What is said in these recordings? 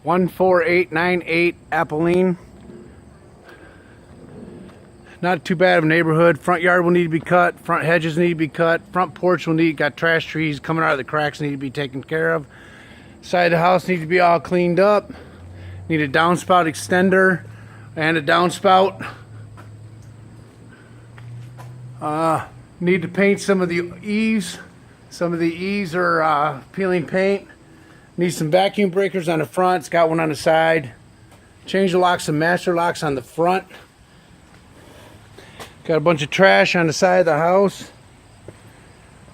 14898 appoline. Not too bad of a neighborhood. Front yard will need to be cut. Front hedges need to be cut. Front porch will need, got trash trees coming out of the cracks, need to be taken care of. Side of the house needs to be all cleaned up. Need a downspout extender and a downspout. Need to paint some of the eaves. Some of the eaves are peeling paint. Need some vacuum breakers on the front. It's got one on the side. Change the locks and master locks on the front. Got a bunch of trash on the side of the house.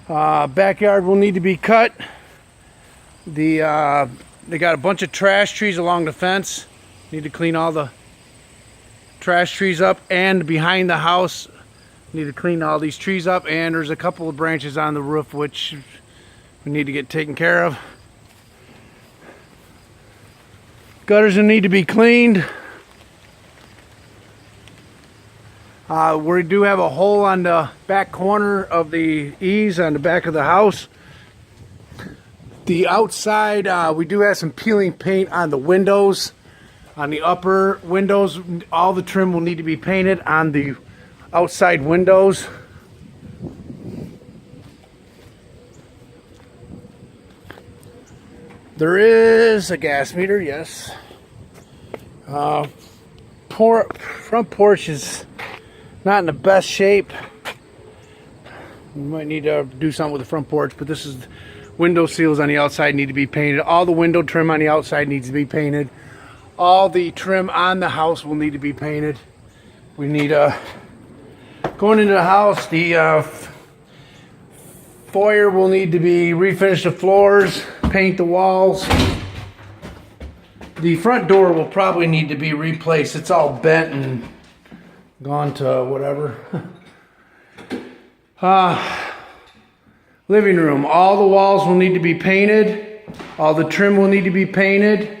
Backyard will need to be cut. They got a bunch of trash trees along the fence. Need to clean all the trash trees up, and behind the house need to clean all these trees up, and there's a couple of branches on the roof which we need to get taken care of. Gutters will need to be cleaned. We do have a hole on the back corner of the eaves on the back of the house. The outside, we do have some peeling paint on the windows. On the upper windows, all the trim will need to be painted on the outside windows. There is a gas meter, yes. Front porch is not in the best shape. We might need to do something with the front porch, but this is window seals on the outside need to be painted. All the window trim on the outside needs to be painted. All the trim on the house will need to be painted. We need going into the house, the foyer will need to be refinish the floors, paint the walls. The front door will probably need to be replaced. It's all bent and gone to whatever. Living room, all the walls will need to be painted. All the trim will need to be painted.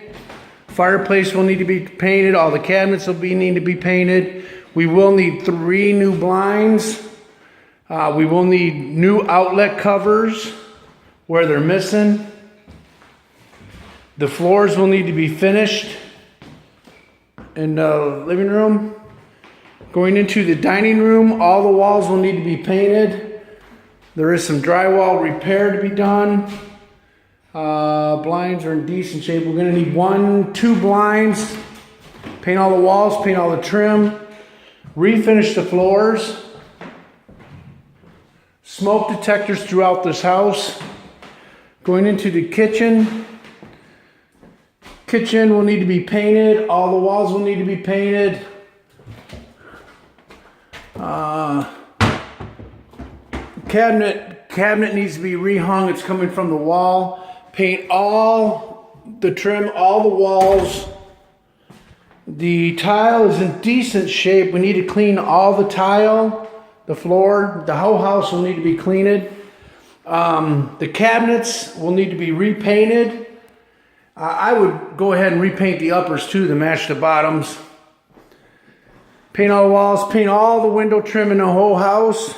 Fireplace will need to be painted. All the cabinets will need to be painted. We will need 3 new blinds. We will need new outlet covers where they're missing. The floors will need to be finished in the living room. Going into the dining room, all the walls will need to be painted. There is some drywall repair to be done. Blinds are in decent shape. We're going to need 1-2 blinds. Paint all the walls, paint all the trim. Refinish the floors. Smoke detectors throughout this house. Going into the kitchen. Kitchen will need to be painted. All the walls will need to be painted. Cabinet needs to be rehung. It's coming from the wall. Paint all the trim, all the walls. The tile is in decent shape. We need to clean all the tile, the floor. The whole house will need to be cleaned. The cabinets will need to be repainted. I would go ahead and repaint the uppers too to match the bottoms. Paint all the walls, paint all the window trim in the whole house.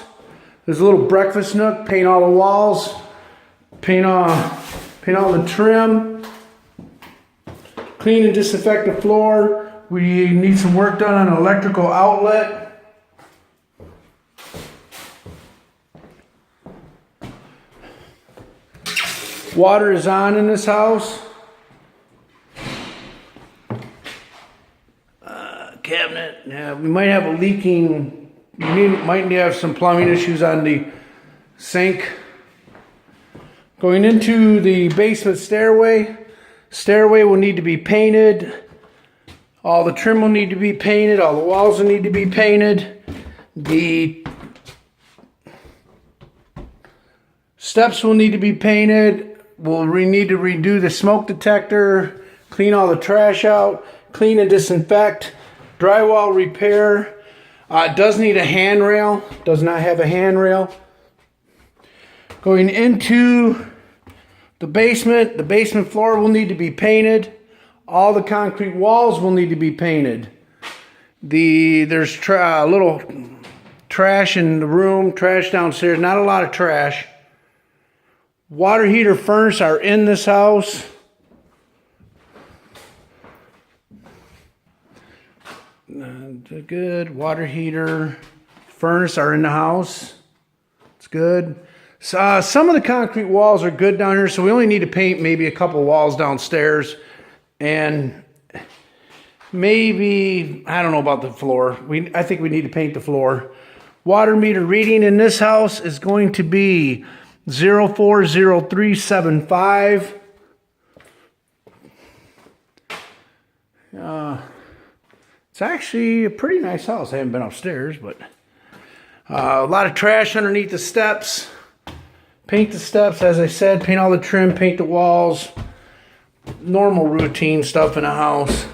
There's a little breakfast nook, paint all the walls, paint all the trim, clean and disinfect the floor. We need some work done on an electrical outlet. Water is on in this house. Cabinet, yeah, we might have a leaking, might have some plumbing issues on the sink. Going into the basement stairway. Stairway will need to be painted. All the trim will need to be painted. All the walls will need to be painted. The steps will need to be painted. We'll need to redo the smoke detector. Clean all the trash out. Clean and disinfect. Drywall repair. It does need a handrail. Does not have a handrail. Going into the basement floor will need to be painted. All the concrete walls will need to be painted. There's a little trash in the room, trash downstairs, not a lot of trash. Water heater, furnace are in this house. Good. Water heater, furnace are in the house. It's good. So, some of the concrete walls are good down here, so we only need to paint maybe a couple walls downstairs. And maybe, I don't know about the floor. I think we need to paint the floor. Water meter reading in this house is going to be 040375. It's actually a pretty nice house. I haven't been upstairs, but a lot of trash underneath the steps. Paint the steps, as I said, paint all the trim, paint the walls. Normal routine stuff in a house.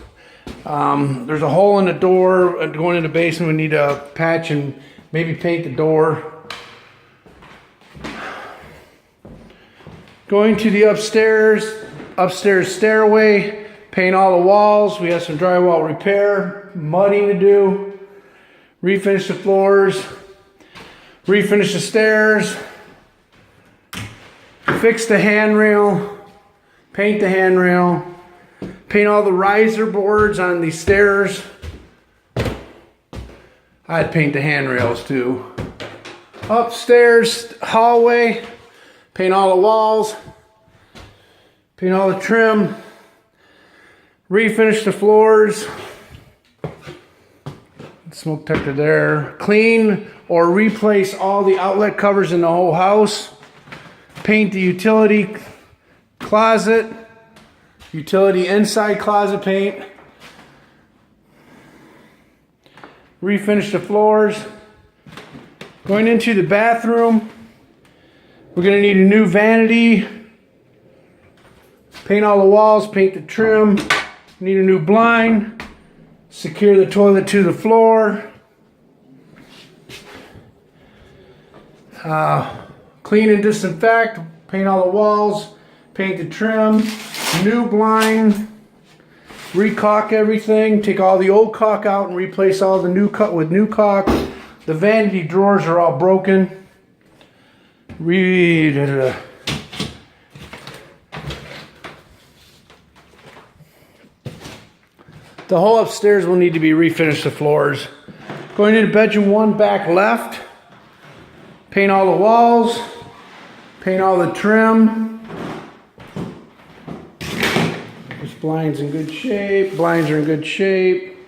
There's a hole in the door going in the basement. We need to patch and maybe paint the door. Going to the upstairs stairway. Paint all the walls. We have some drywall repair, mudding to do. Refinish the floors. Refinish the stairs. Fix the handrail. Paint the handrail. Paint all the riser boards on the stairs. I'd paint the handrails too. Upstairs hallway. Paint all the walls. Paint all the trim. Refinish the floors. Smoke detector there. Clean or replace all the outlet covers in the whole house. Paint the utility closet. Utility inside closet paint. Refinish the floors. Going into the bathroom. We're going to need a new vanity. Paint all the walls. Paint the trim. Need a new blind. Secure the toilet to the floor. Clean and disinfect. Paint all the walls. Paint the trim. New blind. Recaulk everything. Take all the old caulk out and replace all the new caulk with new caulk. The vanity drawers are all broken. The whole upstairs will need to be refinished, the floors. Going into bedroom 1, back left. Paint all the walls. Paint all the trim. This blind's in good shape. Blinds are in good shape.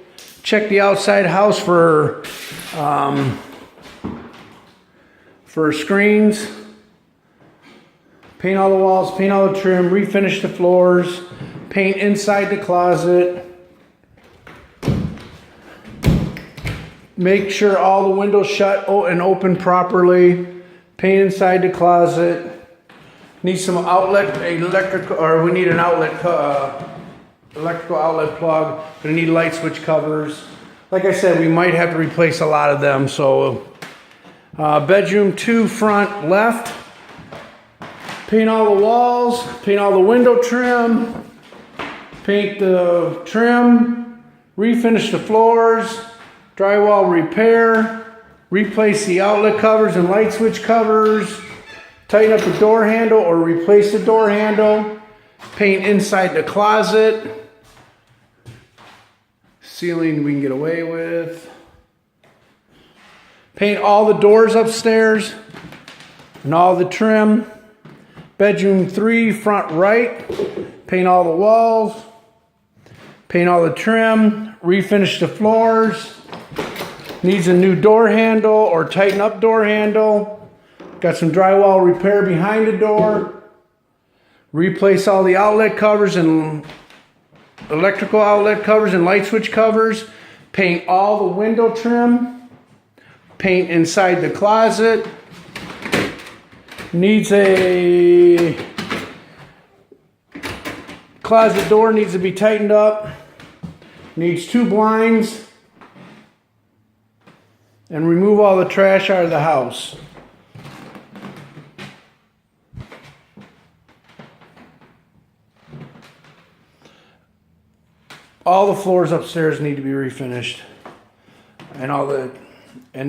Check the outside house for screens. Paint all the walls. Paint all the trim. Refinish the floors. Paint inside the closet. Make sure all the windows shut and open properly. Paint inside the closet. Need some outlet, electrical, or we need an outlet, electrical outlet plug. Gonna need light switch covers. Like I said, we might have to replace a lot of them. So, bedroom 2, front left. Paint all the walls. Paint all the window trim. Paint the trim. Refinish the floors. Drywall repair, replace the outlet covers and light switch covers, tighten up the door handle or replace the door handle, paint inside the closet, ceiling we can get away with, paint all the doors upstairs and all the trim, bedroom 3, front right, paint all the walls, paint all the trim, refinish the floors. Needs a new door handle or tighten up door handle. Got some drywall repair behind the door. Replace all the outlet covers and electrical outlet covers and light switch covers. Paint all the window trim. Paint inside the closet. Needs a closet door needs to be tightened up. Needs 2 blinds. And remove all the trash out of the house. All the floors upstairs need to be refinished. And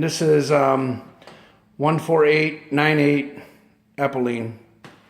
this is 14898 appoline.